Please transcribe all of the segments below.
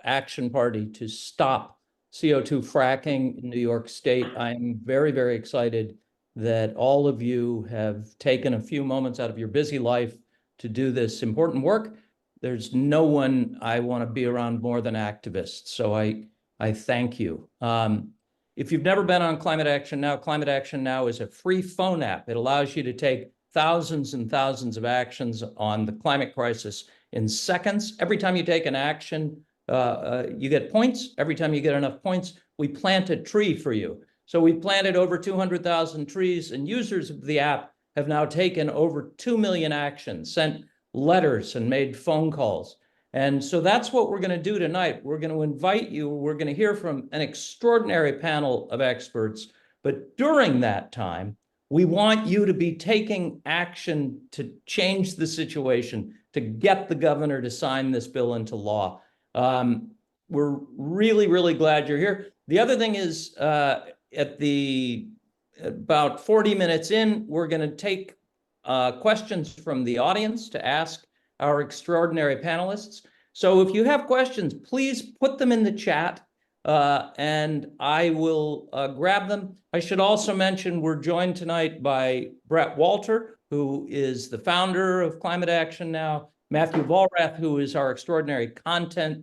action party to stop CO2 fracking in New York State. I'm very, very excited that all of you have taken a few moments out of your busy life to do this important work. There's no one I want to be around more than activists, so I thank you. If you've never been on Climate Action Now is a free phone app. It allows you to take thousands and thousands of actions on the climate crisis in seconds. Every time you take an action, you get points. Every time you get enough points, we plant a tree for you. So we planted over 200,000 trees, and users of the app have now taken over 2 million actions, sent letters, and made phone calls. And so that's what we're going to do tonight. We're going to invite you. We're going to hear from an extraordinary panel of experts. But during that time, we want you to be taking action to change the situation, to get the governor to sign this bill into law. We're really, really glad you're here. The other thing is, about 40 minutes in, we're going to take questions from the audience to ask our extraordinary panelists. So if you have questions, please put them in the chat and I will grab them. I should also mention we're joined tonight by Brett Walter, who is the founder of Climate Action Now, Matthew Vollrath, who is our extraordinary content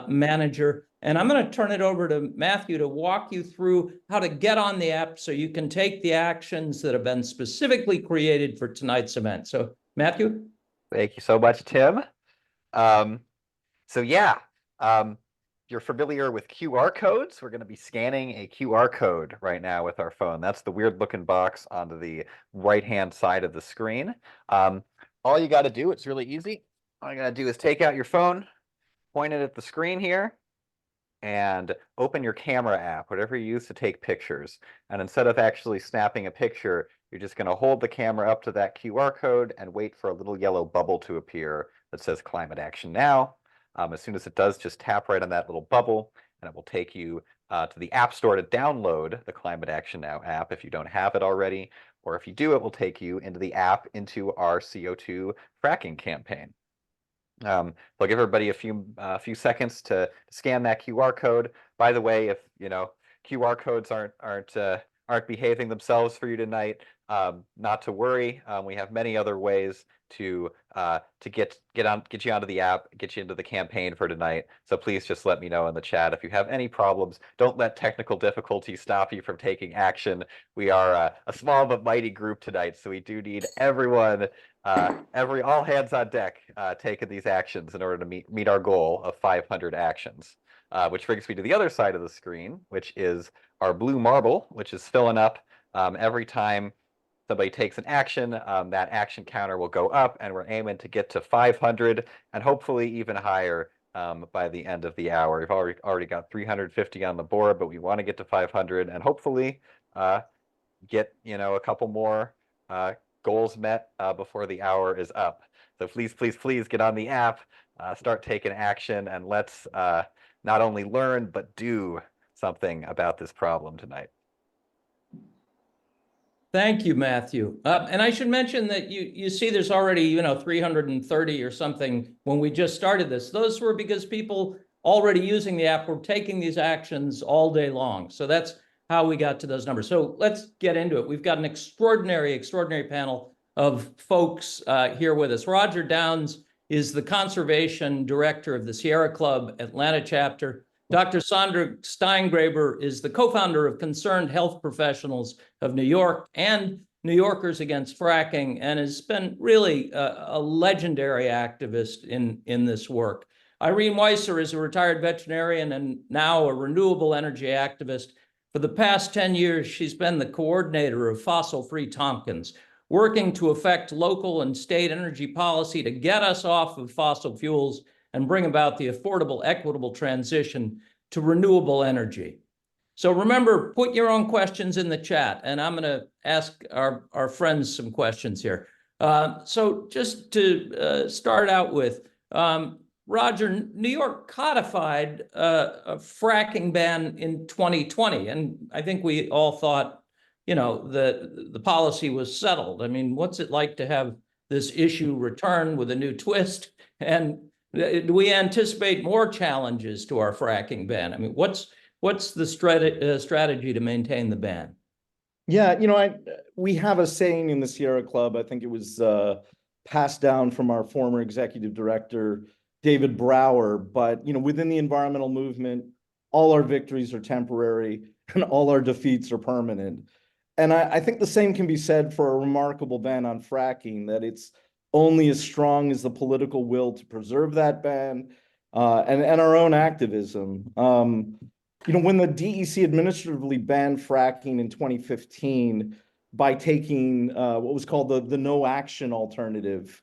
manager. And I'm going to turn it over to Matthew to walk you through how to get on the app so you can take the actions that have been specifically created for tonight's event. So Matthew? Thank you so much, Tim. You're familiar with QR codes. We're going to be scanning a QR code right now with our phone. That's the weird looking box on the right-hand side of the screen. All you got to do, it's really easy. All you got to do is take out your phone, point it at the screen here, and open your camera app, whatever you use to take pictures. And instead of actually snapping a picture, you're just going to hold the camera up to that QR code and wait for a little yellow bubble to appear that says Climate Action Now. As soon as it does, just tap right on that little bubble, and it will take you to the App Store to download the Climate Action Now app if you don't have it already. Or if you do, it will take you into the app into our CO2 fracking campaign. I'll give everybody a few seconds to scan that QR code. By the way, if QR codes aren't behaving themselves for you tonight, not to worry. We have many other ways to get you onto the app, get you into the campaign for tonight. So please just let me know in the chat if you have any problems. Don't let technical difficulties stop you from taking action. We are a small but mighty group tonight, so we do need everyone, all hands on deck, taking these actions in order to meet our goal of 500 actions. Which brings me to the other side of the screen, which is our blue marble, which is filling up every time somebody takes an action. That action counter will go up, and we're aiming to get to 500 and hopefully even higher by the end of the hour. We've already got 350 on the board, but we want to get to 500 and hopefully get a couple more goals met before the hour is up. So please get on the app, start taking action, and let's not only learn but do something about this problem tonight. Thank you, Matthew. And I should mention that you see there's already 330 or something when we just started this. Those were because people already using the app were taking these actions all day long. So that's how we got to those numbers. So let's get into it. We've got an extraordinary panel of folks here with us. Roger Downs is the conservation director of the Sierra Club Atlanta chapter. Dr. Sandra Steingraber is the co-founder of Concerned Health Professionals of New York and New Yorkers Against Fracking, and has been really a legendary activist in this work. Irene Weiser is a retired veterinarian and now a renewable energy activist. For the past 10 years, she's been the coordinator of Fossil-Free Tompkins, working to affect local and state energy policy to get us off of fossil fuels and bring about the affordable, equitable transition to renewable energy. So remember, put your own questions in the chat, and I'm going to ask our friends some questions here. So just to start out with, Roger, New York codified a fracking ban in 2020, and I think we all thought, the policy was settled. I mean, what's it like to have this issue return with a new twist? And Do we anticipate more challenges to our fracking ban? I mean, what's the strategy to maintain the ban? Yeah, we have a saying in the Sierra Club. I think it was passed down from our former executive director, David Brower. But within the environmental movement, all our victories are temporary and all our defeats are permanent. And I think the same can be said for a remarkable ban on fracking, that it's only as strong as the political will to preserve that ban and our own activism. When the DEC administratively banned fracking in 2015 by taking what was called the no action alternative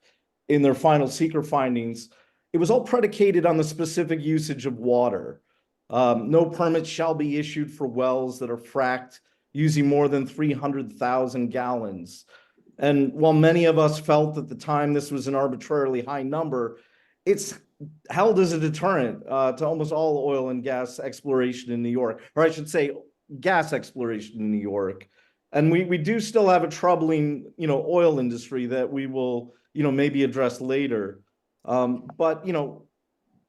in their final secret findings, it was all predicated on the specific usage of water. No permits shall be issued for wells that are fracked using more than 300,000 gallons. And while many of us felt at the time this was an arbitrarily high number, it's held as a deterrent to almost all oil and gas exploration in New York, or I should say gas exploration in New York. And we do still have a troubling, oil industry that we will, maybe address later. But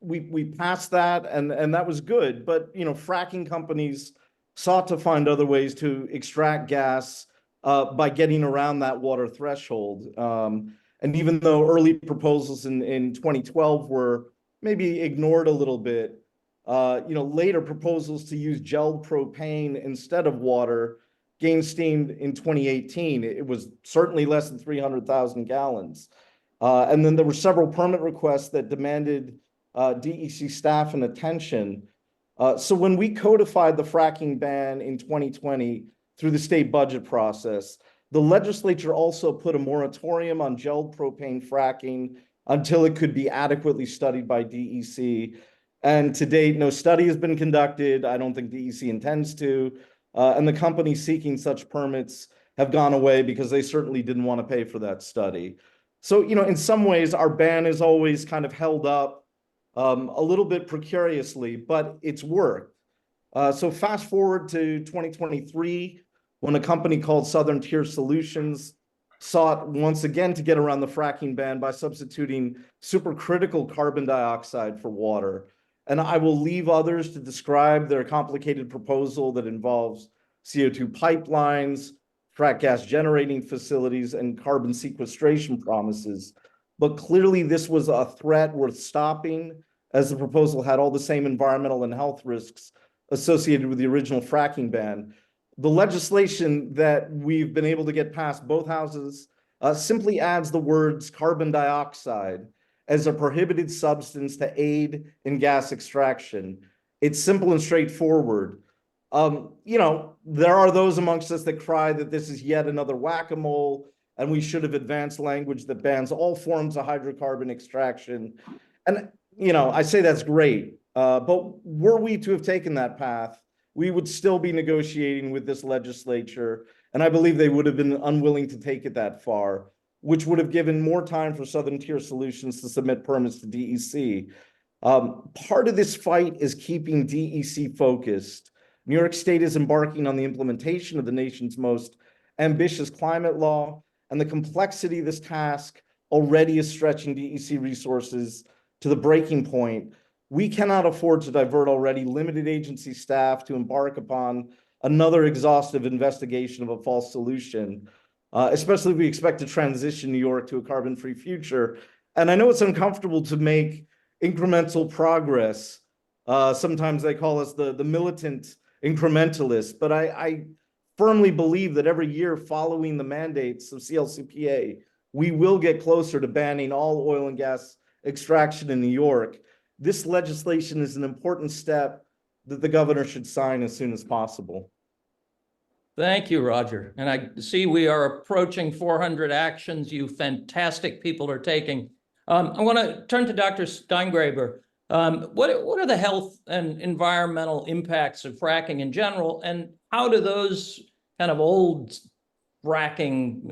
we passed that, and that was good. But fracking companies sought to find other ways to extract gas by getting around that water threshold. And even though early proposals in 2012 were maybe ignored a little bit, later proposals to use gelled propane instead of water gained steam in 2018. It was certainly less than 300,000 gallons. And then there were several permit requests that demanded DEC staff and attention. So when we codified the fracking ban in 2020 through the state budget process, the legislature also put a moratorium on gelled propane fracking until it could be adequately studied by DEC. And to date, no study has been conducted. I don't think DEC intends to. And the companies seeking such permits have gone away because they certainly didn't want to pay for that study. So, in some ways, our ban is always kind of held up a little bit precariously, but it's worked. So fast forward to 2023, when a company called Satartia Solutions sought once again to get around the fracking ban by substituting supercritical carbon dioxide for water. And I will leave others to describe their complicated proposal that involves CO2 pipelines, frac gas generating facilities, and carbon sequestration promises. But clearly this was a threat worth stopping, as the proposal had all the same environmental and health risks associated with the original fracking ban. The legislation that we've been able to get past both houses simply adds the words carbon dioxide as a prohibited substance to aid in gas extraction. It's simple and straightforward. There are those amongst us that cry that this is yet another whack-a-mole, and we should have advanced language that bans all forms of hydrocarbon extraction. And, I say that's great, but were we to have taken that path, we would still be negotiating with this legislature, and I believe they would have been unwilling to take it that far, which would have given more time for Satartia Solutions to submit permits to DEC. Part of this fight is keeping DEC focused. New York State is embarking on the implementation of the nation's most ambitious climate law, and the complexity of this task already is stretching DEC resources to the breaking point. We cannot afford to divert already limited agency staff to embark upon another exhaustive investigation of a false solution, especially if we expect to transition New York to a carbon-free future. And I know it's uncomfortable to make incremental progress. Sometimes they call us the militant incrementalists, but I firmly believe that every year following the mandates of CLCPA, we will get closer to banning all oil and gas extraction in New York. This legislation is an important step that the governor should sign as soon as possible. Thank you, Roger. And I see we are approaching 400 actions you fantastic people are taking. I want to turn to Dr. Steingraber. What are the health and environmental impacts of fracking in general, and how do those kind of old fracking,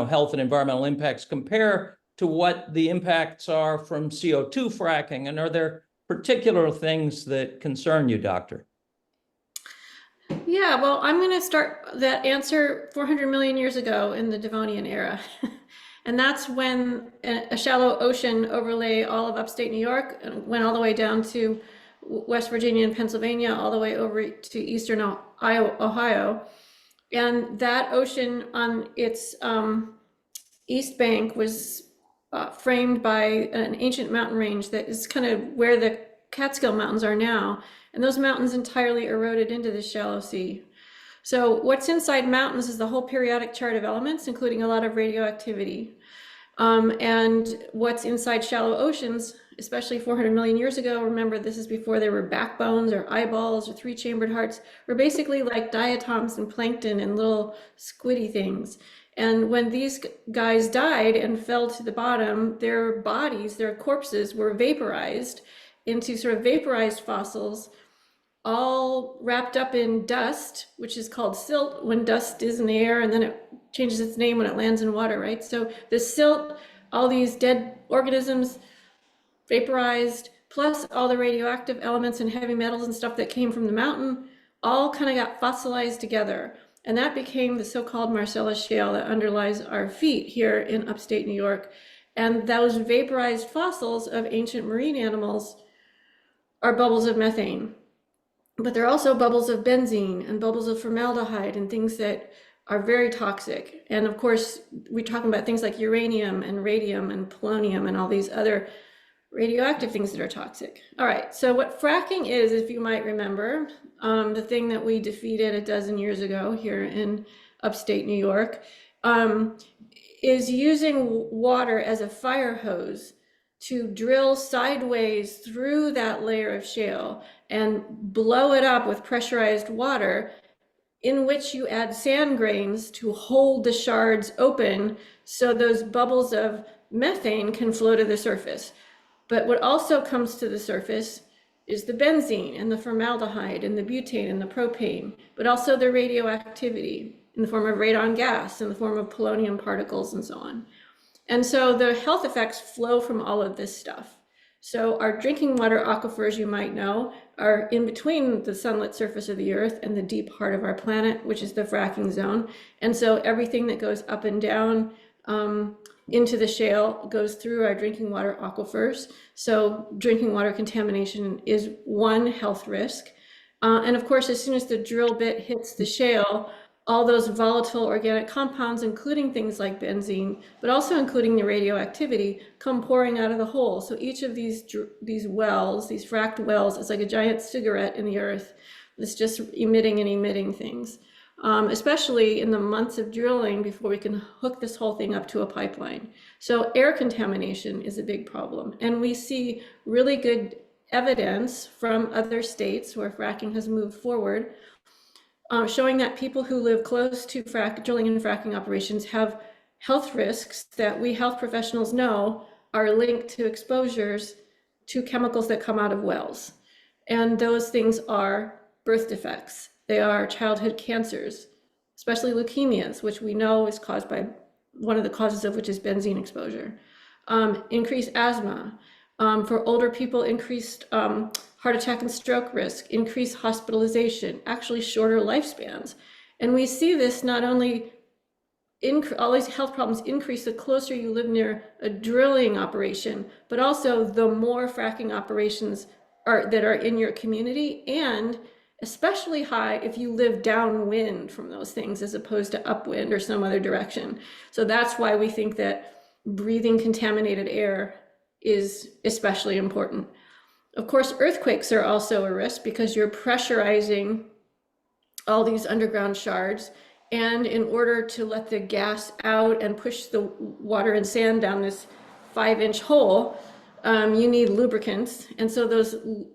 health and environmental impacts compare to what the impacts are from CO2 fracking? And are there particular things that concern you, Doctor? Yeah, well, I'm going to start that answer 400 million years ago in the Devonian era. And that's when a shallow ocean overlay all of upstate New York and went all the way down to West Virginia and Pennsylvania, all the way over to eastern Ohio. And that ocean on its east bank was framed by an ancient mountain range that is kind of where the Catskill Mountains are now. And those mountains entirely eroded into the shallow sea. So what's inside mountains is the whole periodic chart of elements, including a lot of radioactivity. And what's inside shallow oceans, especially 400 million years ago, remember this is before there were backbones or eyeballs or three-chambered hearts, were basically like diatoms and plankton and little squiddy things. And when these guys died and fell to the bottom, their bodies, their corpses were vaporized into sort of vaporized fossils, all wrapped up in dust, which is called silt when dust is in the air, and then it changes its name when it lands in water, right? So the silt, all these dead organisms vaporized, plus all the radioactive elements and heavy metals and stuff that came from the mountain, all kind of got fossilized together. And that became the so-called Marcellus Shale that underlies our feet here in upstate New York. And those vaporized fossils of ancient marine animals are bubbles of methane. But they're also bubbles of benzene and bubbles of formaldehyde and things that are very toxic. And of course, we're talking about things like uranium and radium and polonium and all these other radioactive things that are toxic. All right, so what fracking is, if you might remember, the thing that we defeated a dozen years ago here in upstate New York, is using water as a fire hose to drill sideways through that layer of shale and blow it up with pressurized water, in which you add sand grains to hold the shards open so those bubbles of methane can flow to the surface. But what also comes to the surface is the benzene and the formaldehyde and the butane and the propane, but also the radioactivity in the form of radon gas, in the form of polonium particles and so on. And so the health effects flow from all of this stuff. So our drinking water aquifers, you might know, are in between the sunlit surface of the earth and the deep heart of our planet, which is the fracking zone. And so everything that goes up and down into the shale goes through our drinking water aquifers. So drinking water contamination is one health risk. And of course, as soon as the drill bit hits the shale, all those volatile organic compounds, including things like benzene, but also including the radioactivity, come pouring out of the hole. So each of these wells, these fracked wells, is like a giant cigarette in the earth that's just emitting and emitting things, especially in the months of drilling before we can hook this whole thing up to a pipeline. So air contamination is a big problem. And we see really good evidence from other states where fracking has moved forward, showing that people who live close to drilling and fracking operations have health risks that we health professionals know are linked to exposures to chemicals that come out of wells. And those things are birth defects. They are childhood cancers, especially leukemias, which we know is caused by, one of the causes of which is benzene exposure. Increased asthma. For older people, increased heart attack and stroke risk, increased hospitalization, actually shorter lifespans. And we see this not only all these health problems increase the closer you live near a drilling operation, but also the more fracking operations that are in your community, and especially high if you live downwind from those things as opposed to upwind or some other direction. So that's why we think that breathing contaminated air is especially important. Of course, earthquakes are also a risk because you're pressurizing all these underground shards. And in order to let the gas out and push the water and sand down this 5-inch hole, you need lubricants. And so those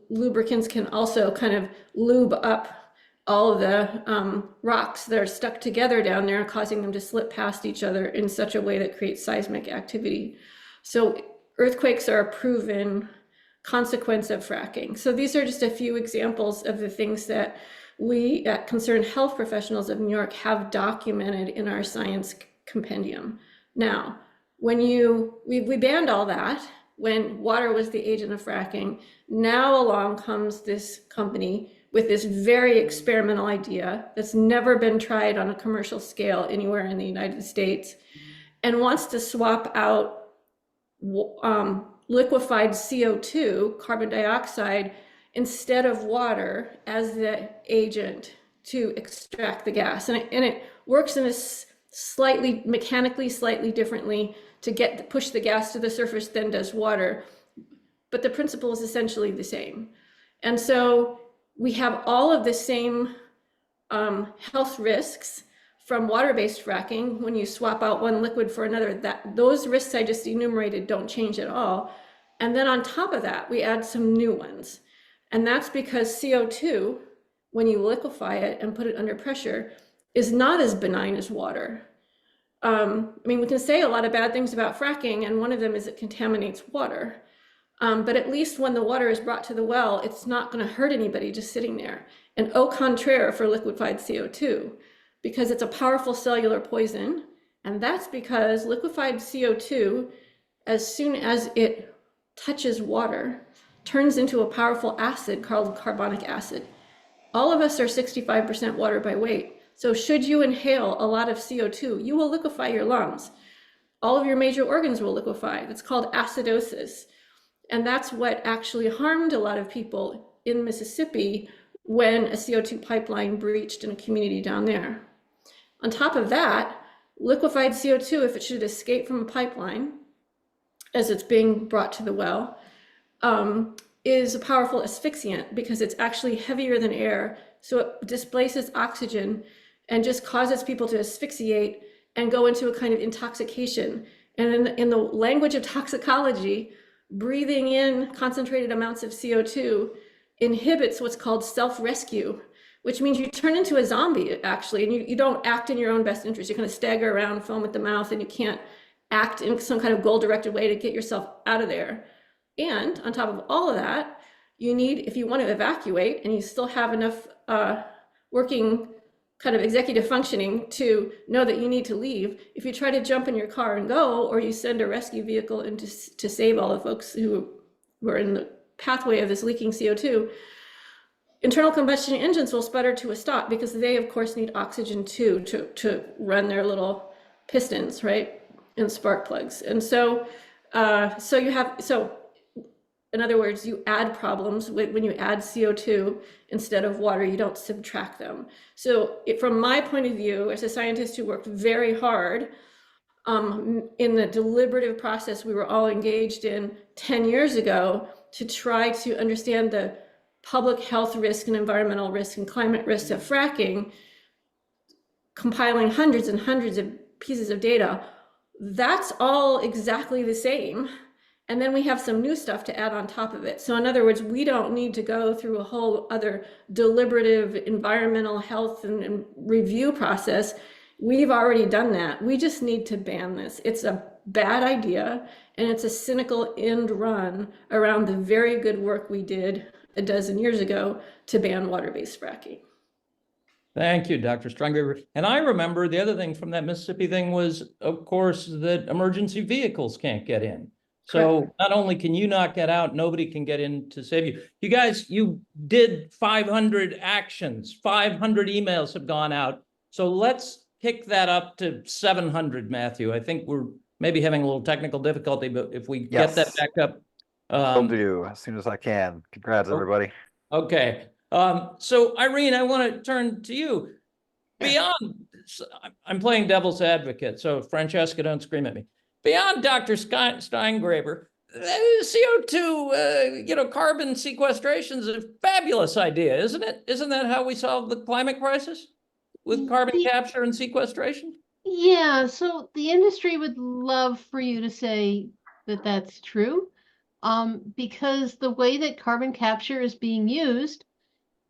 lubricants can also kind of lube up all of the rocks that are stuck together down there, causing them to slip past each other in such a way that creates seismic activity. So earthquakes are a proven consequence of fracking. So these are just a few examples of the things that we at Concerned Health Professionals of New York have documented in our science compendium. Now, when we banned all that when water was the agent of fracking. Now along comes this company with this very experimental idea that's never been tried on a commercial scale anywhere in the United States. and wants to swap out liquefied CO2, carbon dioxide, instead of water as the agent to extract the gas. And it works in a slightly, mechanically slightly differently to push the gas to the surface than does water. But the principle is essentially the same. And so we have all of the same health risks from water-based fracking. When you swap out one liquid for another, those risks I just enumerated don't change at all. And then on top of that, we add some new ones. And that's because CO2, when you liquefy it and put it under pressure, is not as benign as water. I mean, we can say a lot of bad things about fracking, and one of them is it contaminates water. But at least when the water is brought to the well, it's not going to hurt anybody just sitting there. And au contraire for liquefied CO2, because it's a powerful cellular poison. And that's because liquefied CO2, as soon as it touches water, turns into a powerful acid called carbonic acid. All of us are 65% water by weight. So should you inhale a lot of CO2, you will liquefy your lungs. All of your major organs will liquefy. That's called acidosis. And that's what actually harmed a lot of people in Mississippi when a CO2 pipeline breached in a community down there. On top of that, liquefied CO2, if it should escape from a pipeline as it's being brought to the well, is a powerful asphyxiant because it's actually heavier than air. So it displaces oxygen and just causes people to asphyxiate and go into a kind of intoxication. And in the language of toxicology, breathing in concentrated amounts of CO2 inhibits what's called self-rescue, which means you turn into a zombie, actually, and you don't act in your own best interest. You kind of stagger around, foam at the mouth, and you can't act in some kind of goal-directed way to get yourself out of there. And on top of all of that, you need, if you want to evacuate and you still have enough working kind of executive functioning to know that you need to leave, if you try to jump in your car and go, or you send a rescue vehicle in to save all the folks who are in the pathway of this leaking CO2, internal combustion engines will sputter to a stop because they, of course, need oxygen too to run their little pistons, right, and spark plugs. And so, in other words, you add problems when you add CO2 instead of water, you don't subtract them. So from my point of view, as a scientist who worked very hard in the deliberative process we were all engaged in 10 years ago to try to understand the public health risk and environmental risk and climate risk of fracking, compiling hundreds and hundreds of pieces of data, that's all exactly the same. And then we have some new stuff to add on top of it. So in other words, we don't need to go through a whole other deliberative environmental health and review process. We've already done that. We just need to ban this. It's a bad idea, and it's a cynical end run around the very good work we did a dozen years ago to ban water-based fracking. Thank you, Dr. Stronggraber. And I remember the other thing from that Mississippi thing was, of course, that emergency vehicles can't get in. So not only can you not get out, nobody can get in to save you. You guys, you did 500 actions, 500 emails have gone out. So let's kick that up to 700, Matthew. I think we're maybe having a little technical difficulty, but if we get that back up. I'll do as soon as I can. Congrats, everybody. Okay. So Irene, I want to turn to you. Beyond, I'm playing devil's advocate, so Francesca, don't scream at me. Beyond Dr. Steingraber, CO2, carbon sequestration is a fabulous idea, isn't it? Isn't that how we solve the climate crisis? With carbon capture and sequestration? Yeah, so the industry would love for you to say that that's true, because the way that carbon capture is being used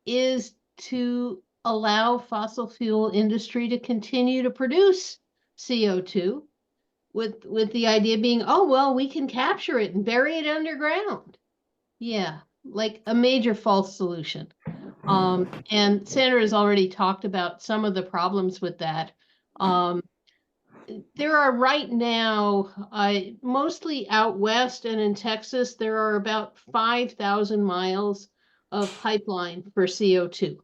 is to allow fossil fuel industry to continue to produce CO2 with the idea being, oh, well, we can capture it and bury it underground. Yeah, like a major false solution. And Sandra has already talked about some of the problems with that. There are right now, mostly out west and in Texas, there are about 5,000 miles of pipeline for CO2.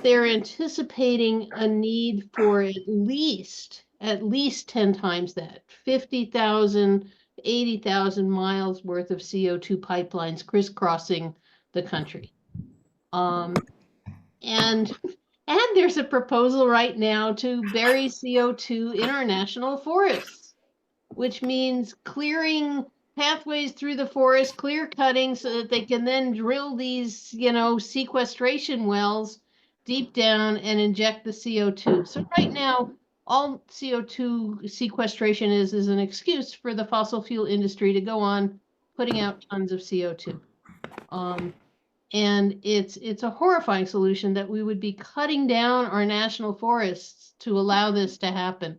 They're anticipating a need for at least at least 10 times that, 50,000, 80,000 miles worth of CO2 pipelines crisscrossing the country. And there's a proposal right now to bury CO2 in our national forests, which means clearing pathways through the forest, clear cutting so that they can then drill these, sequestration wells deep down and inject the CO2. So right now, all CO2 sequestration is an excuse for the fossil fuel industry to go on putting out tons of CO2. And it's a horrifying solution that we would be cutting down our national forests to allow this to happen.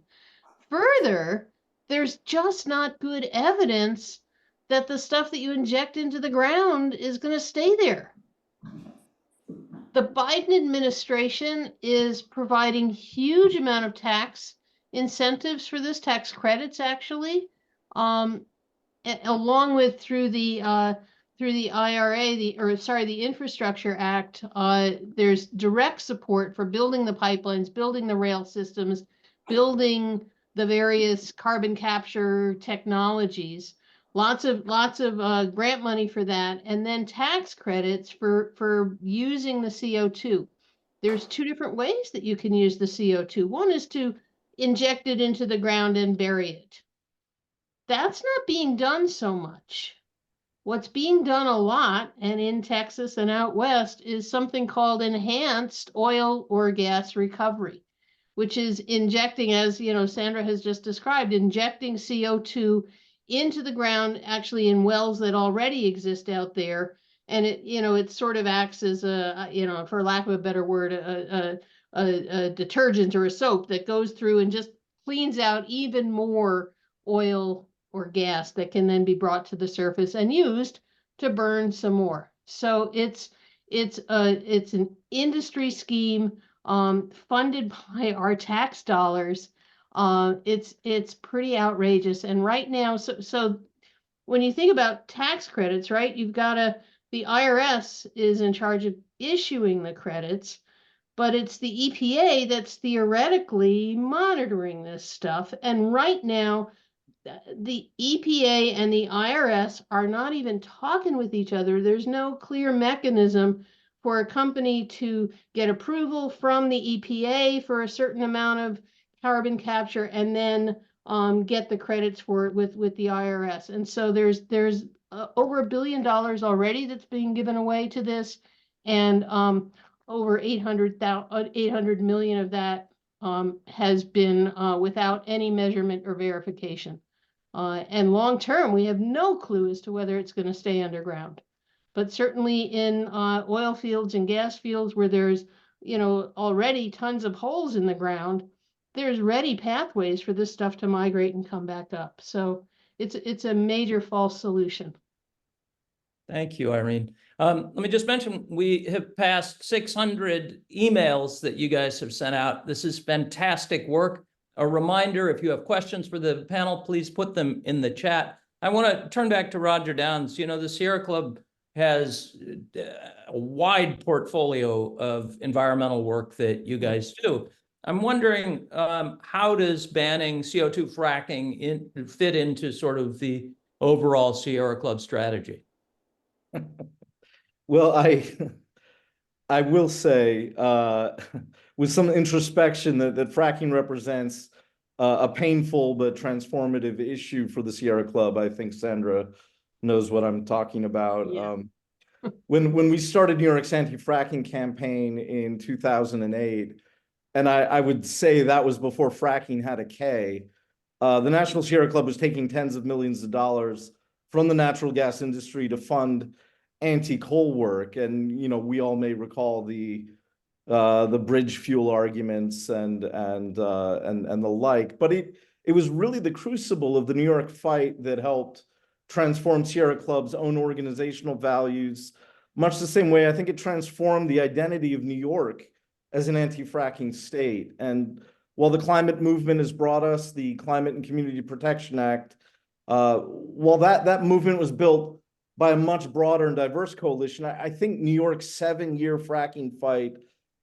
Further, there's just not good evidence that the stuff that you inject into the ground is going to stay there. The Biden administration is providing huge amount of tax incentives for this, tax credits actually, along with through the IRA, the Infrastructure Act. There's direct support for building the pipelines, building the rail systems, building the various carbon capture technologies. Lots of grant money for that, and then tax credits for using the CO2. There's two different ways that you can use the CO2. One is to inject it into the ground and bury it. That's not being done so much. What's being done a lot, and in Texas and out west, is something called enhanced oil or gas recovery, which is injecting, as Sandra has just described, injecting CO2 into the ground, actually in wells that already exist out there. And it sort of acts as a, for lack of a better word, a detergent or a soap that goes through and just cleans out even more oil or gas that can then be brought to the surface and used to burn some more. So it's an industry scheme funded by our tax dollars. It's pretty outrageous. And right now, so when you think about tax credits, right, you've got the IRS is in charge of issuing the credits, but it's the EPA that's theoretically monitoring this stuff. And right now, the EPA and the IRS are not even talking with each other. There's no clear mechanism for a company to get approval from the EPA for a certain amount of carbon capture and then get the credits for it with the IRS. And so there's over $1 billion already that's being given away to this, and over 800 million of that has been without any measurement or verification. And long term, we have no clue as to whether it's going to stay underground. But certainly in oil fields and gas fields where there's already tons of holes in the ground, there's ready pathways for this stuff to migrate and come back up. So it's a major false solution. Thank you, Irene. Let me just mention, we have passed 600 emails that you guys have sent out. This is fantastic work. A reminder, if you have questions for the panel, please put them in the chat. I want to turn back to Roger Downs. The Sierra Club has a wide portfolio of environmental work that you guys do. I'm wondering, how does banning CO2 fracking fit into sort of the overall Sierra Club strategy? Well, I will say, with some introspection, that fracking represents a painful but transformative issue for the Sierra Club. I think Sandra knows what I'm talking about. Yeah. When we started New York's anti-fracking campaign in 2008, and I would say that was before fracking had a K, the National Sierra Club was taking tens of millions of dollars from the natural gas industry to fund anti-coal work. And we all may recall the bridge fuel arguments and the like. But it was really the crucible of the New York fight that helped transform Sierra Club's own organizational values, much the same way I think it transformed the identity of New York as an anti-fracking state. And while the climate movement has brought us the Climate and Community Protection Act, while that movement was built by a much broader and diverse coalition, I think New York's 7-year fracking fight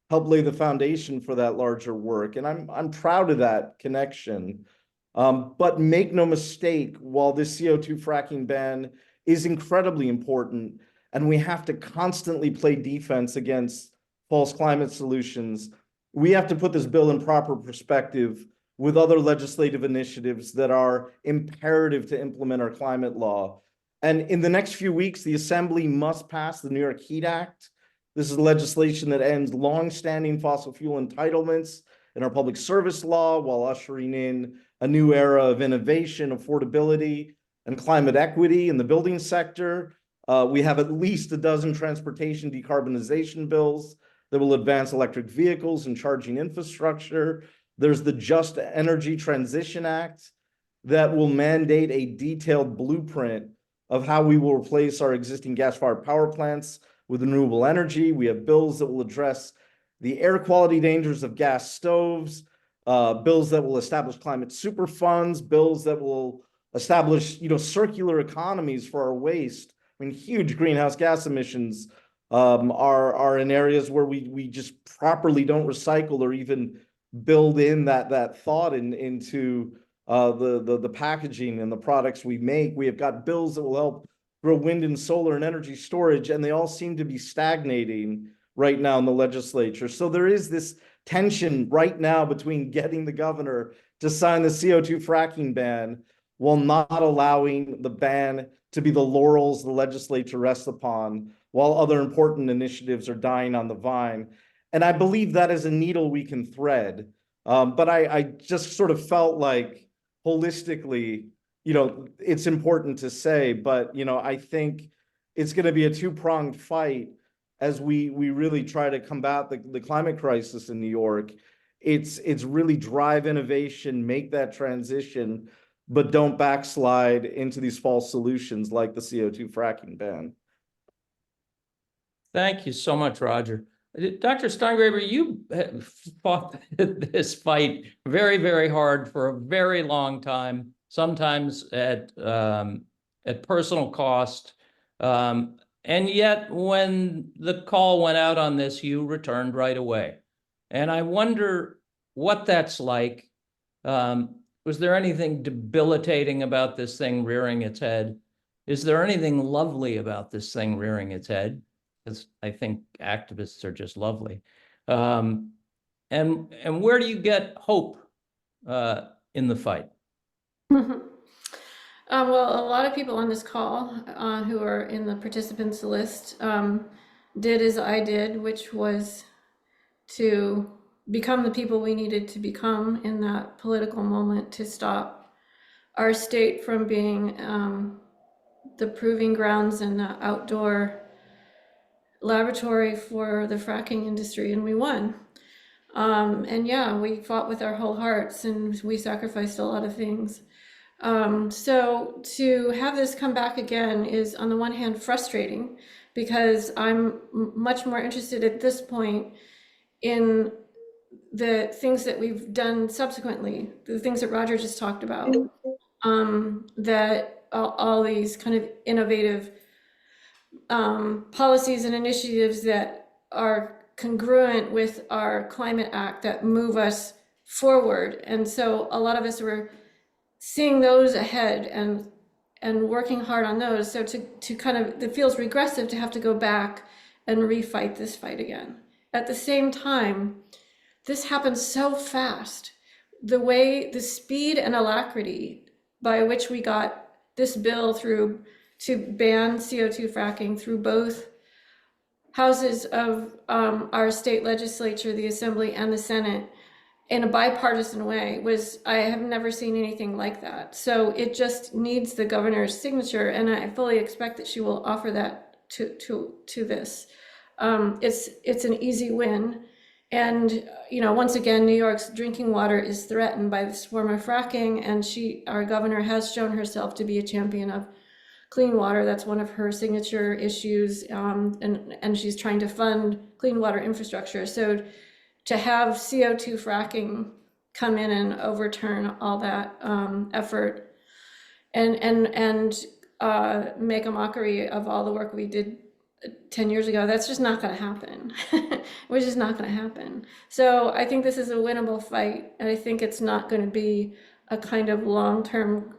help lay the foundation for that larger work. And I'm proud of that connection. But make no mistake, while this CO2 fracking ban is incredibly important, and we have to constantly play defense against false climate solutions, we have to put this bill in proper perspective with other legislative initiatives that are imperative to implement our climate law. And in the next few weeks, the Assembly must pass the New York Heat Act. This is legislation that ends long-standing fossil fuel entitlements in our public service law while ushering in a new era of innovation, affordability, and climate equity in the building sector. We have at least a dozen transportation decarbonization bills that will advance electric vehicles and charging infrastructure. There's the Just Energy Transition Act that will mandate a detailed blueprint of how we will replace our existing gas-fired power plants with renewable energy. We have bills that will address the air quality dangers of gas stoves, bills that will establish climate super funds, bills that will establish, circular economies for our waste. I mean, huge greenhouse gas emissions are in areas where we just properly don't recycle or even build in that thought into the packaging and the products we make. We have got bills that will help grow wind and solar and energy storage, and they all seem to be stagnating right now in the legislature. So there is this tension right now between getting the governor to sign the CO2 fracking ban while not allowing the ban to be the laurels the legislature rests upon, while other important initiatives are dying on the vine. And I believe that is a needle we can thread. But I just sort of felt like holistically, it's important to say, but, I think it's going to be a two-pronged fight as we really try to combat the climate crisis in New York. It's really drive innovation, make that transition, but don't backslide into these false solutions like the CO2 fracking ban. Thank you so much, Roger. Dr. Steingraber, you fought this fight very, very hard for a very long time, sometimes at personal cost. And yet, when the call went out on this, you returned right away. And I wonder what that's like. Was there anything debilitating about this thing rearing its head? Is there anything lovely about this thing rearing its head? Because I think activists are just lovely. And where do you get hope in the fight? Well, a lot of people on this call who are in the participants list did as I did, which was to become the people we needed to become in that political moment to stop our state from being the proving grounds and the outdoor laboratory for the fracking industry, and we won. And yeah, we fought with our whole hearts and we sacrificed a lot of things. So to have this come back again is on the one hand frustrating because I'm much more interested at this point in the things that we've done subsequently, the things that Roger just talked about, that all these kind of innovative policies and initiatives that are congruent with our climate act that move us forward. And so a lot of us were seeing those ahead and working hard on those. So to kind of, it feels regressive to have to go back and refight this fight again. At the same time, this happened so fast. The way, the speed and alacrity by which we got this bill through to ban CO2 fracking through both houses of our state legislature, the Assembly and the Senate, in a bipartisan way I have never seen anything like that. So it just needs the governor's signature, and I fully expect that she will offer that to this. It's an easy win. And, once again, New York's drinking water is threatened by this form of fracking, and our governor has shown herself to be a champion of clean water. That's one of her signature issues, and she's trying to fund clean water infrastructure. So to have CO2 fracking come in and overturn all that effort and make a mockery of all the work we did 10 years ago, that's just not going to happen. It was just not going to happen. So I think this is a winnable fight, and I think it's not going to be a kind of long-term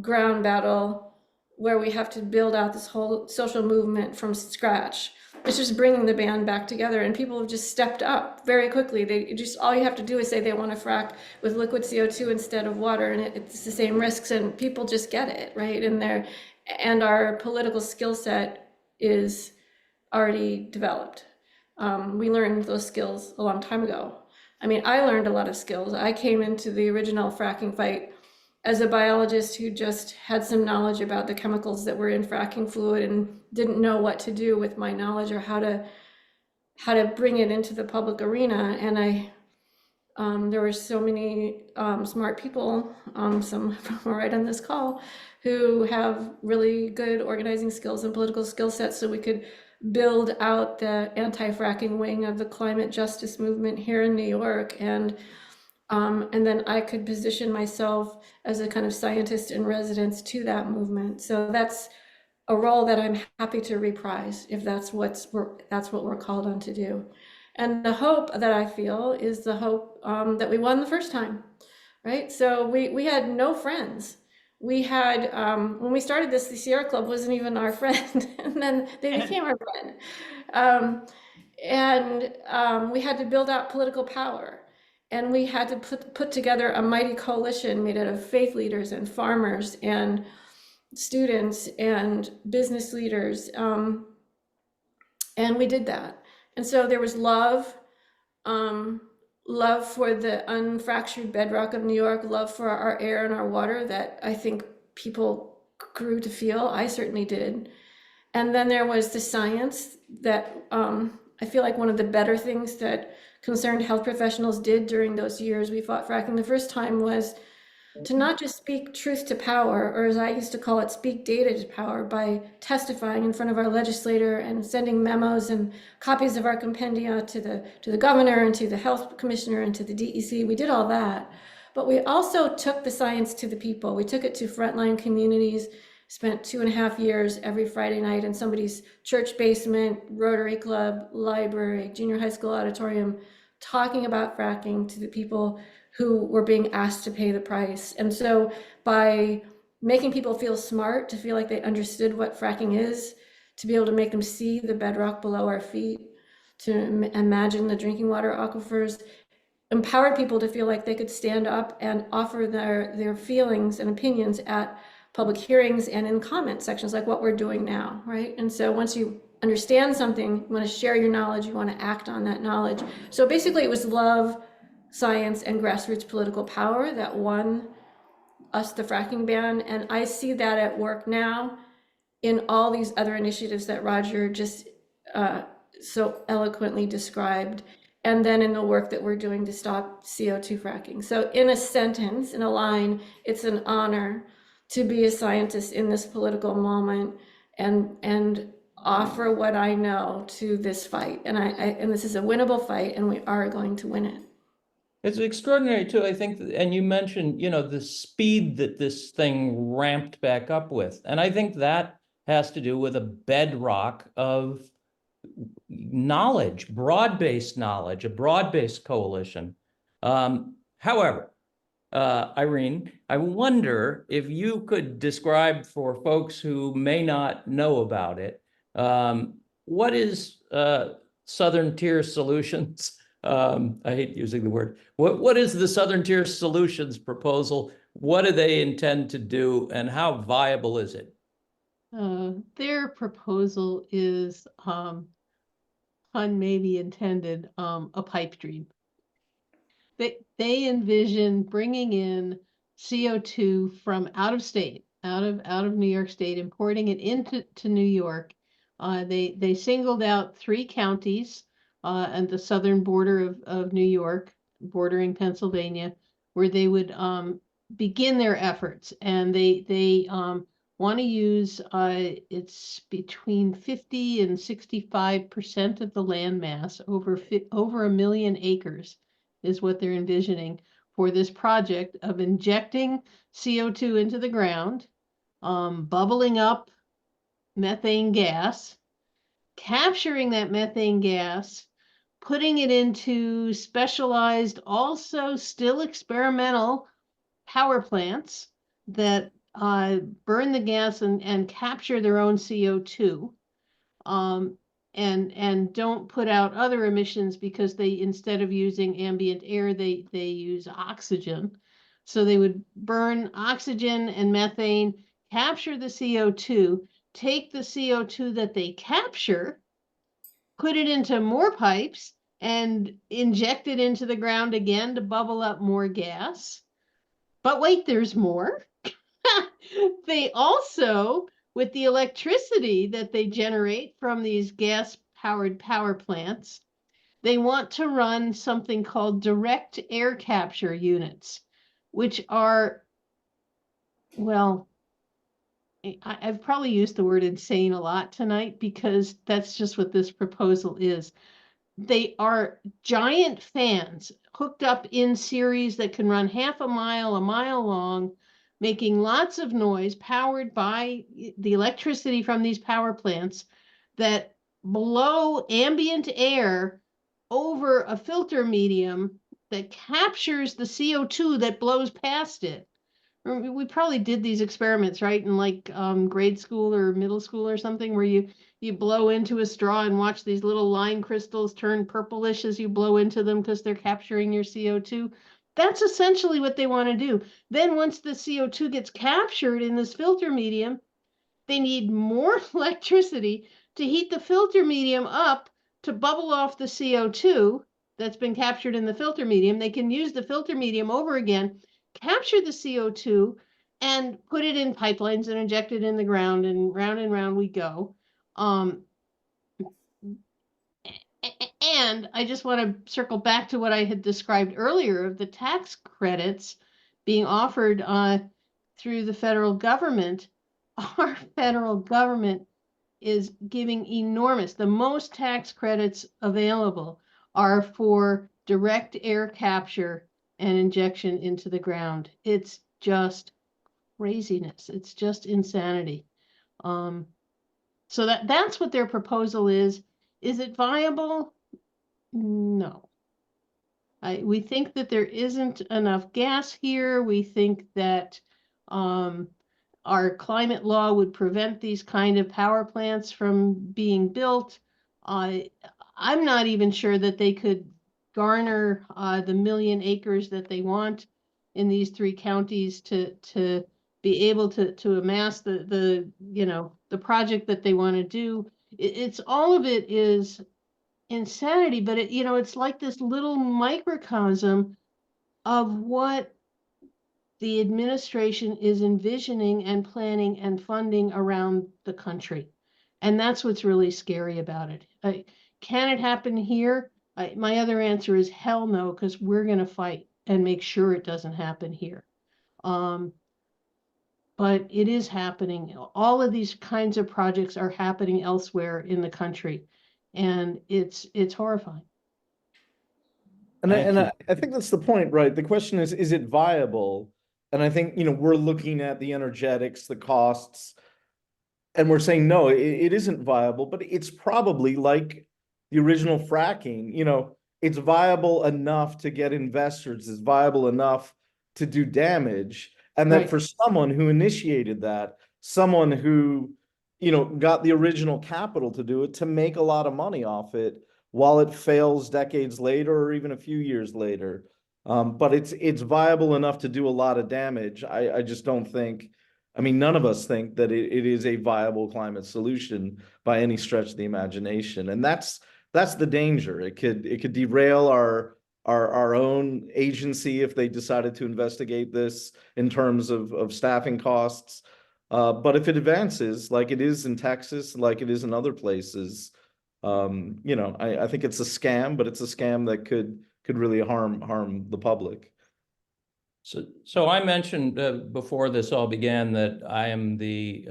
ground battle where we have to build out this whole social movement from scratch. It's just bringing the band back together, and people have just stepped up very quickly. They just, all you have to do is say they want to frack with liquid CO2 instead of water, and it's the same risks, and people just get it, right? And our political skill set is already developed. We learned those skills a long time ago. I mean, I learned a lot of skills. I came into the original fracking fight as a biologist who just had some knowledge about the chemicals that were in fracking fluid and didn't know what to do with my knowledge or how to bring it into the public arena. And there were so many smart people, some right on this call, who have really good organizing skills and political skill sets, so we could build out the anti-fracking wing of the climate justice movement here in New York. And then I could position myself as a kind of scientist in residence to that movement. So that's a role that I'm happy to reprise if that's what we're called on to do. And the hope that I feel is the hope that we won the first time, right? So we had no friends. We had, when we started this, the Sierra Club wasn't even our friend, and then they became our friend. We had to build out political power. And we had to put together a mighty coalition made out of faith leaders and farmers and students and business leaders. And we did that. And so there was love for the unfractured bedrock of New York, love for our air and our water that I think people grew to feel. I certainly did. And then there was the science that I feel like one of the better things that concerned health professionals did during those years we fought fracking the first time was to not just speak truth to power, or as I used to call it, speak data to power, by testifying in front of our legislator and sending memos and copies of our compendia to the governor and to the health commissioner and to the DEC. We did all that, but we also took the science to the people. We took it to frontline communities, spent 2.5 years every Friday night in somebody's church basement, Rotary Club, library, junior high school auditorium, talking about fracking to the people who were being asked to pay the price. And so by making people feel smart, to feel like they understood what fracking is, to be able to make them see the bedrock below our feet, to imagine the drinking water aquifers, empowered people to feel like they could stand up and offer their feelings and opinions at public hearings and in comment sections like what we're doing now, right? And so once you understand something, you want to share your knowledge, you want to act on that knowledge. So basically it was love, science, and grassroots political power that won us the fracking ban. And I see that at work now in all these other initiatives that Roger just so eloquently described, and then in the work that we're doing to stop CO2 fracking. So in a sentence, in a line, it's an honor to be a scientist in this political moment and offer what I know to this fight. And this is a winnable fight, and we are going to win it. It's extraordinary too, I think, and you mentioned, the speed that this thing ramped back up with. And I think that has to do with a bedrock of knowledge, broad-based knowledge, a broad-based coalition. However, Irene, I wonder if you could describe for folks who may not know about it, what is Southern Tier Solutions? I hate using the word. What is the Southern Tier Solutions proposal? What do they intend to do, and how viable is it? Their proposal is, pun maybe intended, a pipe dream. They envision bringing in CO2 from out of state, out of New York State, importing it into New York. They singled out 3 counties and the southern border of New York, bordering Pennsylvania, where they would begin their efforts. And they want to use, it's between 50 and 65% of the land mass, over 1 million acres is what they're envisioning for this project of injecting CO2 into the ground, bubbling up methane gas, capturing that methane gas, putting it into specialized, also still experimental power plants that burn the gas and capture their own CO2, and don't put out other emissions because they, instead of using ambient air, they use oxygen. So they would burn oxygen and methane, capture the CO2, take the CO2 that they capture, put it into more pipes, and inject it into the ground again to bubble up more gas. But wait, there's more. They also, with the electricity that they generate from these gas-powered power plants, they want to run something called direct air capture units, which are, well, I've probably used the word insane a lot tonight because that's just what this proposal is. They are giant fans hooked up in series that can run half a mile long, making lots of noise, powered by the electricity from these power plants that blow ambient air over a filter medium that captures the CO2 that blows past it. We probably did these experiments, right, in like grade school or middle school or something, where you blow into a straw and watch these little lime crystals turn purplish as you blow into them because they're capturing your CO2. That's essentially what they want to do. Then once the CO2 gets captured in this filter medium, they need more electricity to heat the filter medium up to bubble off the CO2 that's been captured in the filter medium. They can use the filter medium over again, capture the CO2, and put it in pipelines and inject it in the ground, and round we go. And I just want to circle back to what I had described earlier of the tax credits being offered through the federal government. Our federal government is giving the most tax credits available are for direct air capture and injection into the ground. It's just craziness. It's just insanity. So that's what their proposal is. Is it viable? No. We think that there isn't enough gas here. We think that our climate law would prevent these kind of power plants from being built. I'm not even sure that they could garner the 1 million acres that they want in these 3 counties to be able to amass the project that they want to do. It's all of it is insanity, but it's like this little microcosm of what the administration is envisioning and planning and funding around the country. And that's what's really scary about it. Can it happen here? My other answer is hell no, because we're going to fight and make sure it doesn't happen here. But it is happening. All of these kinds of projects are happening elsewhere in the country, and it's horrifying. And Thank you. I think that's the point, right? The question is it viable? And I think, we're looking at the energetics, the costs, and we're saying, no, it isn't viable, but it's probably like the original fracking, it's viable enough to get investors, it's viable enough to do damage. And that Right. for someone who initiated that, someone who, got the original capital to do it, to make a lot of money off it while it fails decades later or even a few years later. But it's viable enough to do a lot of damage. I just don't think, none of us think that it is a viable climate solution by any stretch of the imagination. And that's the danger. It could derail our own agency if they decided to investigate this in terms of staffing costs. But if it advances like it is in Texas, like it is in other places, I think it's a scam, but it's a scam that could really harm the public. So I mentioned before this all began that I am the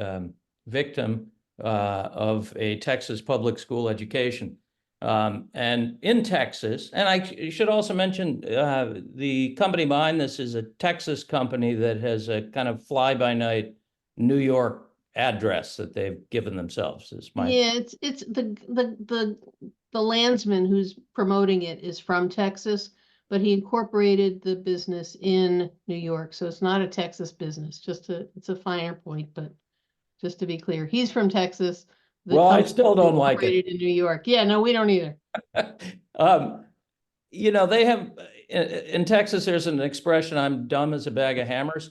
victim of a Texas public school education. And in Texas, and I should also mention the company behind this is a Texas company that has a kind of fly-by-night New York address that they've given themselves is my. Yeah, it's the landsman who's promoting it is from Texas, but he incorporated the business in New York, so it's not a Texas business. It's a finer point, but just to be clear, he's from Texas. The Well, I company still don't like it. incorporated in New York. Yeah, no, we don't either. You know, they have in Texas, there's an expression, I'm dumb as a bag of hammers,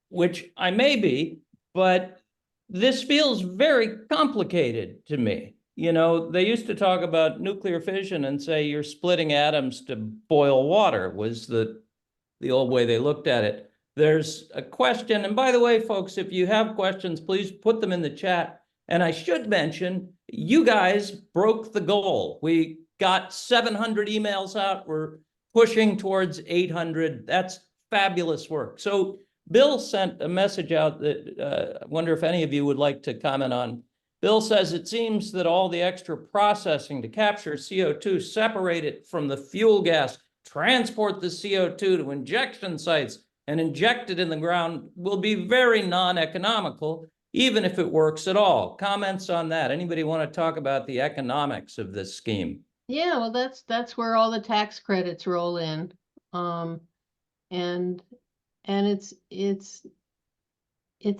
which I may be, but this feels very complicated to me. You know, they used to talk about nuclear fission and say you're splitting atoms to boil water was the old way they looked at it. There's a question, and by the way, folks, if you have questions, please put them in the chat. And I should mention, you guys broke the goal. We got 700 emails out. We're pushing towards 800. That's fabulous work. So Bill sent a message out that I wonder if any of you would like to comment on. Bill says, it seems that all the extra processing to capture CO2, separate it from the fuel gas, transport the CO2 to injection sites and inject it in the ground will be very non-economical, even if it works at all. Comments on that? Anybody want to talk about the economics of this scheme? Yeah, well, that's where all the tax credits roll in. And it's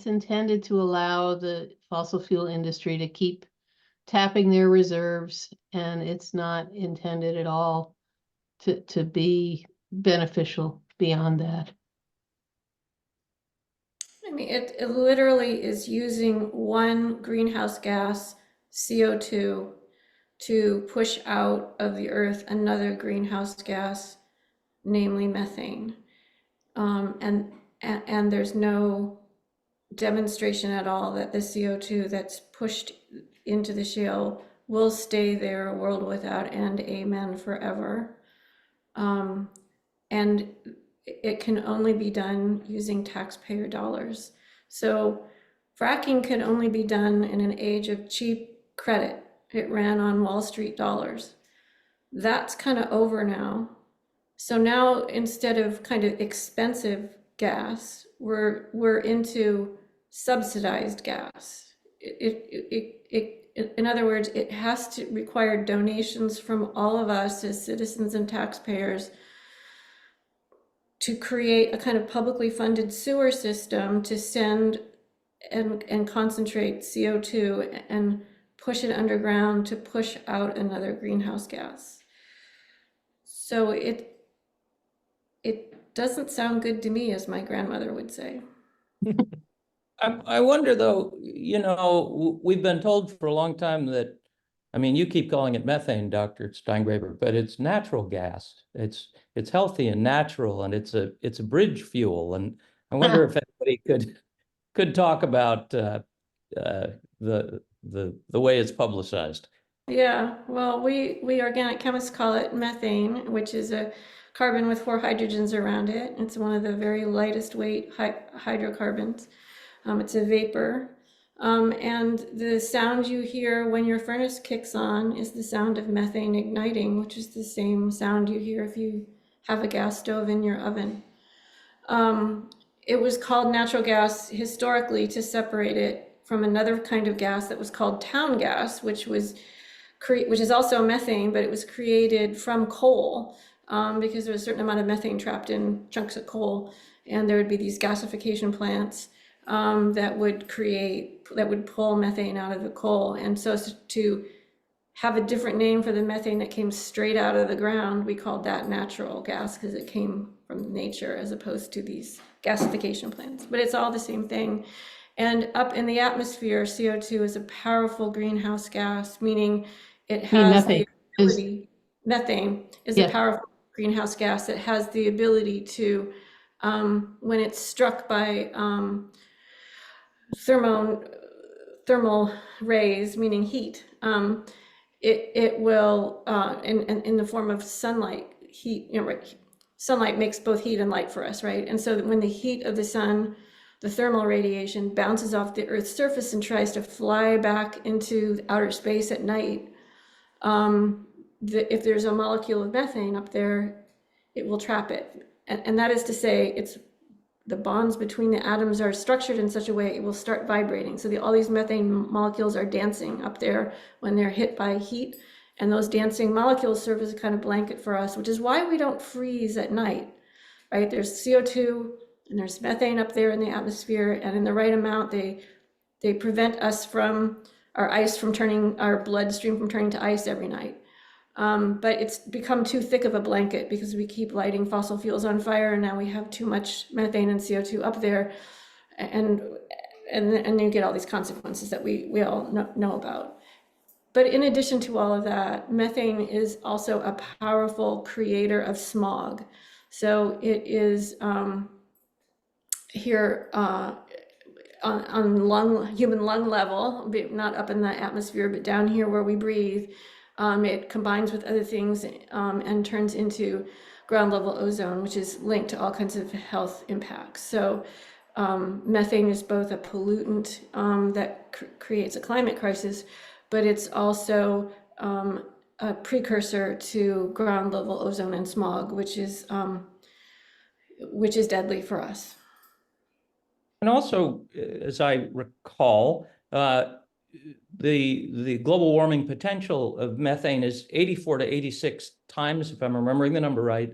intended to allow the fossil fuel industry to keep tapping their reserves, and it's not intended at all to be beneficial beyond that. I mean, it literally is using one greenhouse gas, CO2, to push out of the earth another greenhouse gas, namely methane. And there's no demonstration at all that the CO2 that's pushed into the shale will stay there, a world without end, amen, forever. And it can only be done using taxpayer dollars. So fracking can only be done in an age of cheap credit. It ran on Wall Street dollars. That's kind of over now. So now instead of kind of expensive gas, we're into subsidized gas. In other words, it has to require donations from all of us as citizens and taxpayers to create a kind of publicly funded sewer system to send and concentrate CO2 and push it underground to push out another greenhouse gas. So it doesn't sound good to me, as my grandmother would say. I wonder though, you know, we've been told for a long time that, I mean, you keep calling it methane, Dr. Steingraber, but it's natural gas. It's healthy and natural, and it's a bridge fuel. And I wonder if anybody could talk about the way it's publicized. Yeah, well, we organic chemists call it methane, which is a carbon with 4 hydrogens around it. It's one of the very lightest weight hydrocarbons. It's a vapor. And the sound you hear when your furnace kicks on is the sound of methane igniting, which is the same sound you hear if you have a gas stove in your oven. It was called natural gas historically to separate it from another kind of gas that was called town gas, which is also methane, but it was created from coal because there was a certain amount of methane trapped in chunks of coal, and there would be these gasification plants that would pull methane out of the coal. And so to have a different name for the methane that came straight out of the ground, we called that natural gas because it came from nature as opposed to these gasification plants. But it's all the same thing. And up in the atmosphere, CO2 is a powerful greenhouse gas, meaning it has the ability, methane is a powerful greenhouse gas that has the ability to, when it's struck by thermal rays, meaning heat, it will, in the form of sunlight, heat, you know, right? Sunlight makes both heat and light for us, right? And so when the heat of the sun, the thermal radiation bounces off the Earth's surface and tries to fly back into outer space at night, if there's a molecule of methane up there, it will trap it. And that is to say, it's the bonds between the atoms are structured in such a way it will start vibrating. So all these methane molecules are dancing up there when they're hit by heat. And those dancing molecules serve as a kind of blanket for us, which is why we don't freeze at night, right? There's CO2 and there's methane up there in the atmosphere, and in the right amount, they prevent us from our bloodstream from turning to ice every night. But it's become too thick of a blanket because we keep lighting fossil fuels on fire, and now we have too much methane and CO2 up there, and you get all these consequences that we all know about. But in addition to all of that, methane is also a powerful creator of smog. So it is here on human lung level, not up in the atmosphere, but down here where we breathe. It combines with other things and turns into ground level ozone, which is linked to all kinds of health impacts. So methane is both a pollutant that creates a climate crisis, but it's also a precursor to ground level ozone and smog, which is deadly for us. And also, as I recall, the global warming potential of methane is 84 to 86 times, if I'm remembering the number right,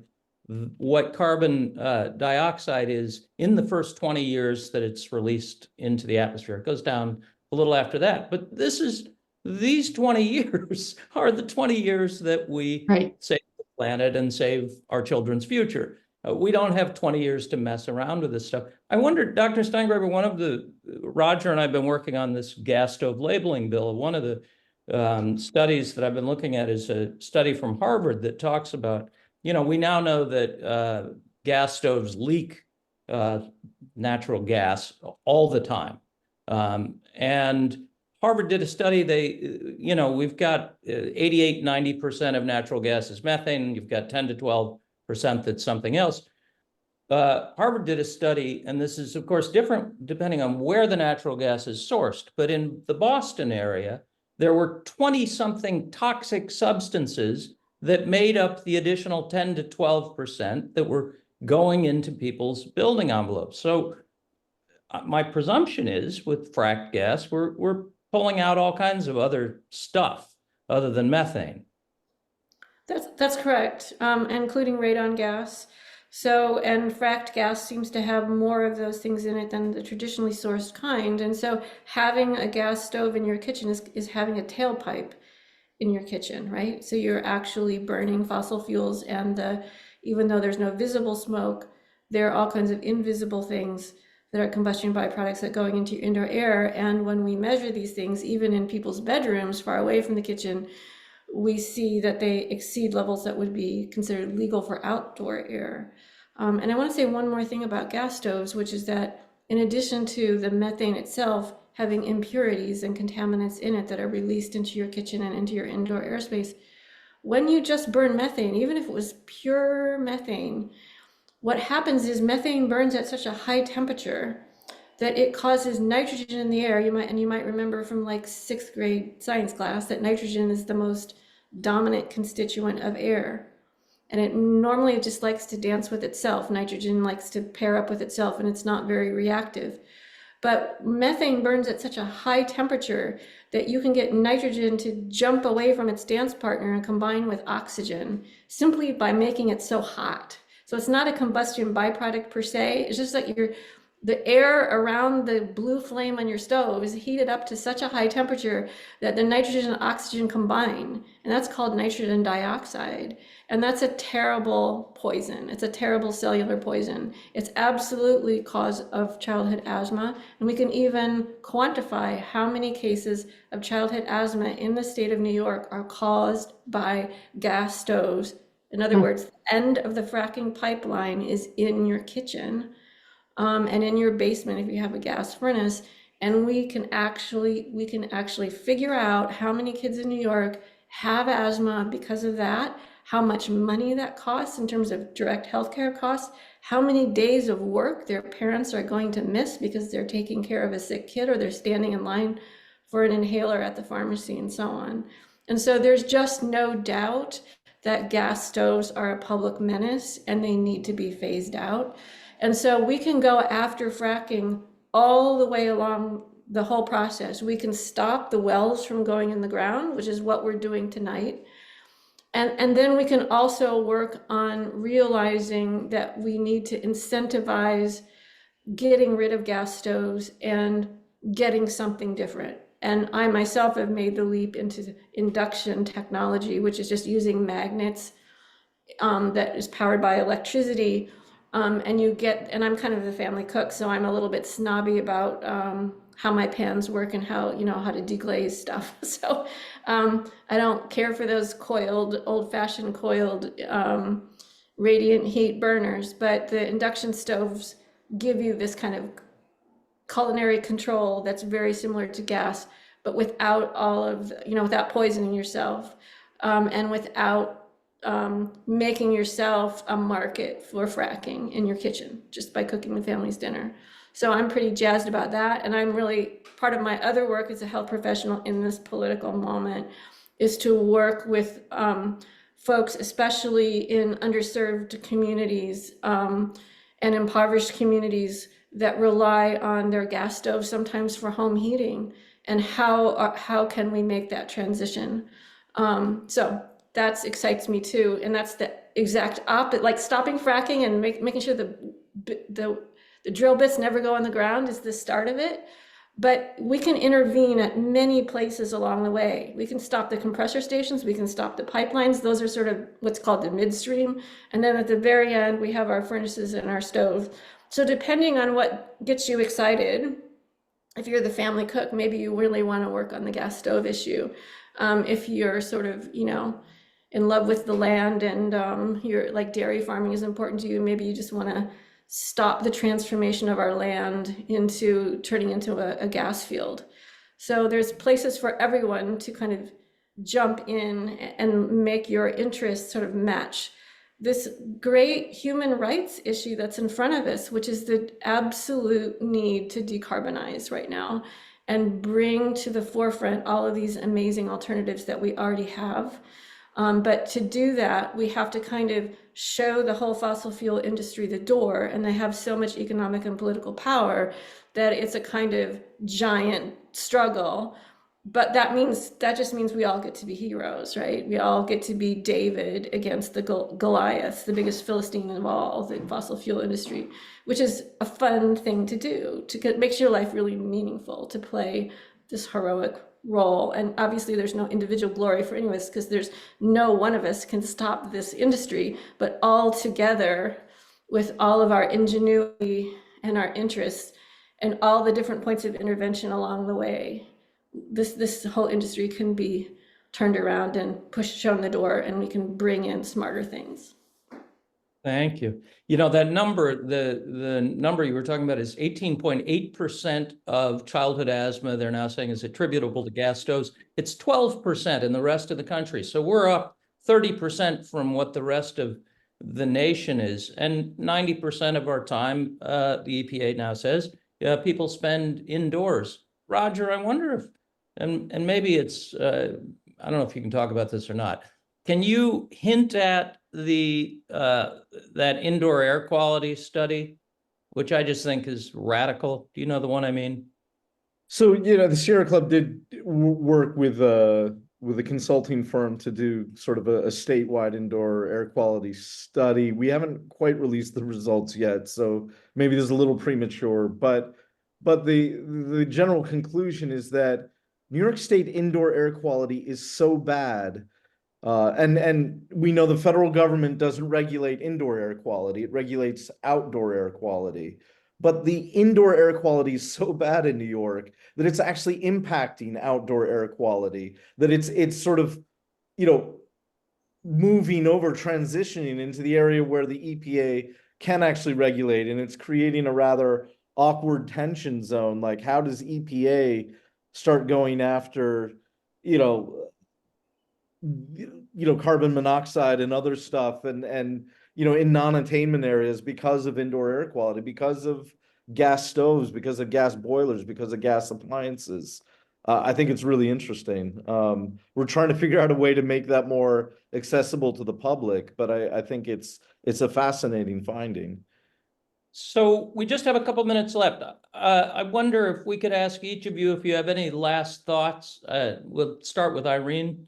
what carbon dioxide is in the first 20 years that it's released into the atmosphere. It goes down a little after that. But these 20 years are the 20 years that we save the planet and save our children's future. We don't have 20 years to mess around with this stuff. I wondered, Dr. Steingraber, Roger and I have been working on this gas stove labeling bill. One of the studies that I've been looking at is a study from Harvard that talks about, we now know that gas stoves leak natural gas all the time. And Harvard did a study, we've got 88, 90% of natural gas is methane, you've got 10 to 12% that's something else. Harvard did a study, and this is of course different depending on where the natural gas is sourced, but in the Boston area, there were 20-something toxic substances that made up the additional 10 to 12% that were going into people's building envelopes. So my presumption is with fracked gas, we're pulling out all kinds of other stuff other than methane. That's correct, including radon gas. So, and fracked gas seems to have more of those things in it than the traditionally sourced kind. And so having a gas stove in your kitchen is having a tailpipe in your kitchen, right? So you're actually burning fossil fuels, and even though there's no visible smoke, there are all kinds of invisible things that are combustion byproducts that going into your indoor air. And when we measure these things, even in people's bedrooms far away from the kitchen, we see that they exceed levels that would be considered legal for outdoor air. And I want to say one more thing about gas stoves, which is that in addition to the methane itself having impurities and contaminants in it that are released into your kitchen and into your indoor airspace, when you just burn methane, even if it was pure methane, what happens is methane burns at such a high temperature that it causes nitrogen in the air. You might remember from like 6th grade science class that nitrogen is the most dominant constituent of air. And it normally just likes to dance with itself. Nitrogen likes to pair up with itself, and it's not very reactive. But methane burns at such a high temperature that you can get nitrogen to jump away from its dance partner and combine with oxygen simply by making it so hot. So it's not a combustion byproduct per se. It's just that the air around the blue flame on your stove is heated up to such a high temperature that the nitrogen and oxygen combine, and that's called nitrogen dioxide. And that's a terrible poison. It's a terrible cellular poison. It's absolutely cause of childhood asthma, and we can even quantify how many cases of childhood asthma in the state of New York are caused by gas stoves. In other words, the end of the fracking pipeline is in your kitchen. And in your basement if you have a gas furnace, and we can actually figure out how many kids in New York have asthma because of that, how much money that costs in terms of direct healthcare costs, how many days of work their parents are going to miss because they're taking care of a sick kid or they're standing in line for an inhaler at the pharmacy and so on. And so there's just no doubt that gas stoves are a public menace and they need to be phased out. And so we can go after fracking all the way along the whole process. We can stop the wells from going in the ground, which is what we're doing tonight. And then we can also work on realizing that we need to incentivize getting rid of gas stoves and getting something different. And I myself have made the leap into induction technology, which is just using magnets that is powered by electricity. And you get, and I'm kind of the family cook, so I'm a little bit snobby about how my pans work and how, you know, how to deglaze stuff. So I don't care for those coiled, old-fashioned coiled radiant heat burners, but the induction stoves give you this kind of culinary control that's very similar to gas, but without all of, you know, without poisoning yourself, and without making yourself a market for fracking in your kitchen just by cooking the family's dinner. So I'm pretty jazzed about that. And I'm really, part of my other work as a health professional in this political moment is to work with folks, especially in underserved communities and impoverished communities that rely on their gas stoves sometimes for home heating, and how can we make that transition? So that excites me too, and that's the exact opposite. Like stopping fracking and making sure the drill bits never go on the ground is the start of it. But we can intervene at many places along the way. We can stop the compressor stations, we can stop the pipelines. Those are sort of what's called the midstream. And then at the very end, we have our furnaces and our stove. So depending on what gets you excited, if you're the family cook, maybe you really want to work on the gas stove issue. If you're sort of, you know, in love with the land and you're like dairy farming is important to you, maybe you just want to stop the transformation of our land into turning into a gas field. So there's places for everyone to kind of jump in and make your interests sort of match this great human rights issue that's in front of us, which is the absolute need to decarbonize right now and bring to the forefront all of these amazing alternatives that we already have. But to do that, we have to kind of show the whole fossil fuel industry the door, and they have so much economic and political power that it's a kind of giant struggle. But that just means we all get to be heroes, right? We all get to be David against the Goliath, the biggest Philistine of all, the fossil fuel industry, which is a fun thing to do, makes your life really meaningful to play this heroic role. And obviously there's no individual glory for any of us because there's no one of us can stop this industry, but all together with all of our ingenuity and our interests and all the different points of intervention along the way, this whole industry can be turned around and shown the door, and we can bring in smarter things. Thank you. You know, that number, the number you were talking about is 18.8% of childhood asthma, they're now saying, is attributable to gas stoves. It's 12% in the rest of the country. So we're up 30% from what the rest of the nation is. And 90% of our time, the EPA now says, people spend indoors. Roger, I wonder if, and maybe it's, I don't know if you can talk about this or not. Can you hint at that indoor air quality study, which I just think is radical? Do you know the one I mean? So, you know, the Sierra Club did work with a consulting firm to do sort of a statewide indoor air quality study. We haven't quite released the results yet, so maybe this is a little premature, but the general conclusion is that New York State indoor air quality is so bad. And we know the federal government doesn't regulate indoor air quality, it regulates outdoor air quality. But the indoor air quality is so bad in New York that it's actually impacting outdoor air quality, that it's sort of, you know, moving over, transitioning into the area where the EPA can actually regulate, and it's creating a rather awkward tension zone. Like, how does EPA start going after, you know, carbon monoxide and other stuff, and you know, in non-attainment areas because of indoor air quality, because of gas stoves, because of gas boilers, because of gas appliances. I think it's really interesting. We're trying to figure out a way to make that more accessible to the public, but I think it's a fascinating finding. So we just have a couple minutes left. I wonder if we could ask each of you if you have any last thoughts. We'll start with Irene.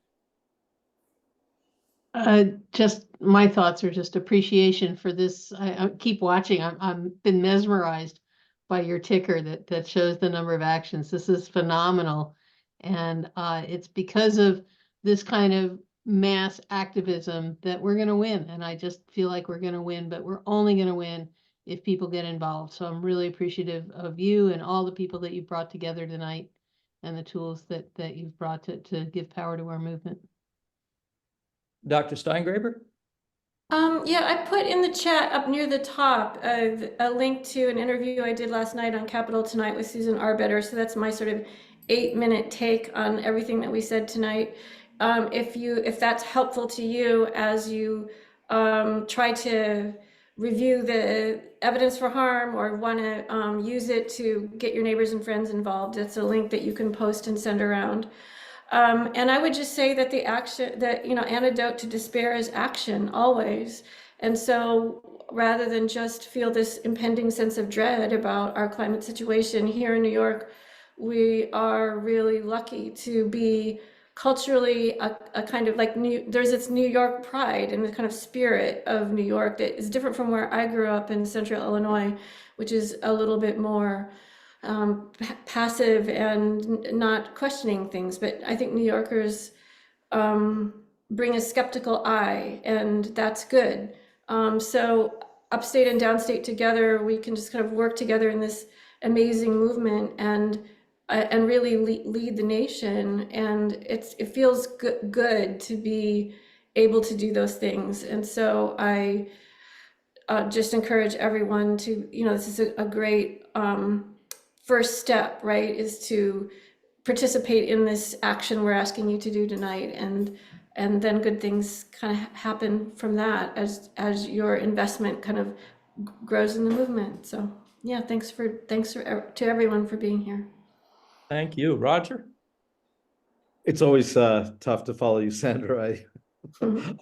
Just my thoughts are just appreciation for this. I keep watching. I'm been mesmerized by your ticker that shows the number of actions. This is phenomenal, and it's because of this kind of mass activism that we're going to win. And I just feel like we're going to win, but we're only going to win if people get involved. So I'm really appreciative of you and all the people that you brought together tonight, and the tools that you've brought to give power to our movement. Dr. Steingraber? Yeah, I put in the chat up near the top a link to an interview I did last night on Capitol Tonight with Susan Arbetter. So that's my sort of 8-minute take on everything that we said tonight. If that's helpful to you as you try to review the evidence for harm or want to use it to get your neighbors and friends involved, it's a link that you can post and send around. And I would just say that the action, that, antidote to despair is action always. And so rather than just feel this impending sense of dread about our climate situation here in New York, we are really lucky to be culturally a kind of like there's this New York pride and the kind of spirit of New York that is different from where I grew up in central Illinois, which is a little bit more passive and not questioning things. But I think New Yorkers bring a skeptical eye, and that's good. So upstate and downstate together, we can just kind of work together in this amazing movement and really lead the nation. And it feels good to be able to do those things. And so I just encourage everyone to, this is a great first step, right, is to participate in this action we're asking you to do tonight, and then good things kind of happen from that as your investment kind of grows in the movement. So yeah, thanks to everyone for being here. Thank you. Roger? It's always tough to follow you, Sandra. I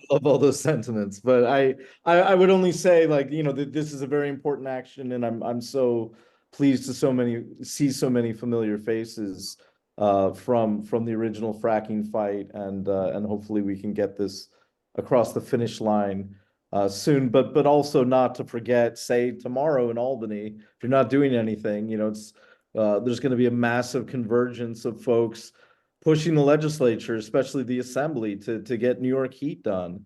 love all those sentiments, but I would only say, like, that this is a very important action, and I'm so pleased to see so many familiar faces from the original fracking fight, and hopefully we can get this across the finish line soon. But also not to forget, say tomorrow in Albany, if you're not doing anything, it's there's going to be a massive convergence of folks pushing the legislature, especially the assembly, to get New York heat done,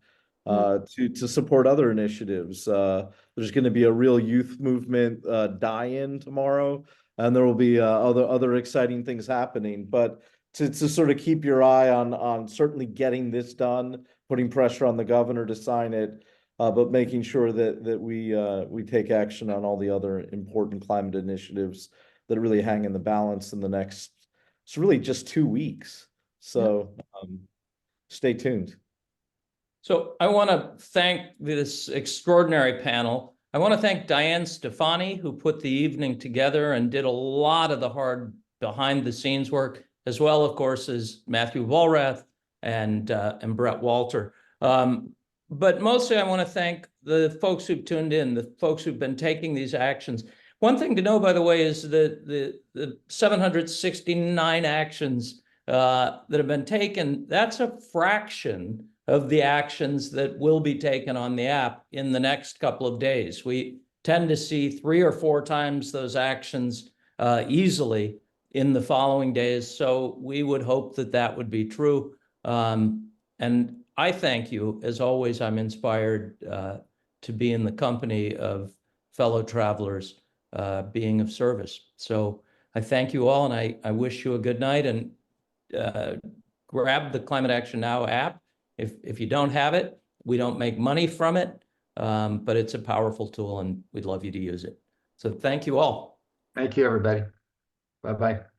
to support other initiatives. There's going to be a real youth movement die-in tomorrow, and there will be other exciting things happening. But to sort of keep your eye on certainly getting this done, putting pressure on the governor to sign it, but making sure that we take action on all the other important climate initiatives that really hang in the balance in the next, it's really just 2 weeks. So stay tuned. So I want to thank this extraordinary panel. I want to thank Diane Stefani, who put the evening together and did a lot of the hard behind the scenes work, as well, of course, as Matthew Walrath and Brett Walter. But mostly I want to thank the folks who've tuned in, the folks who've been taking these actions. One thing to know, by the way, is that the 769 actions that have been taken, that's a fraction of the actions that will be taken on the app in the next couple of days. We tend to see 3 or 4 times those actions easily in the following days. So we would hope that that would be true. And I thank you. As always, I'm inspired to be in the company of fellow travelers being of service. So I thank you all, and I wish you a good night, and grab the Climate Action Now app. If you don't have it, we don't make money from it, but it's a powerful tool, and we'd love you to use it. So thank you all. Thank you, everybody. Bye-bye.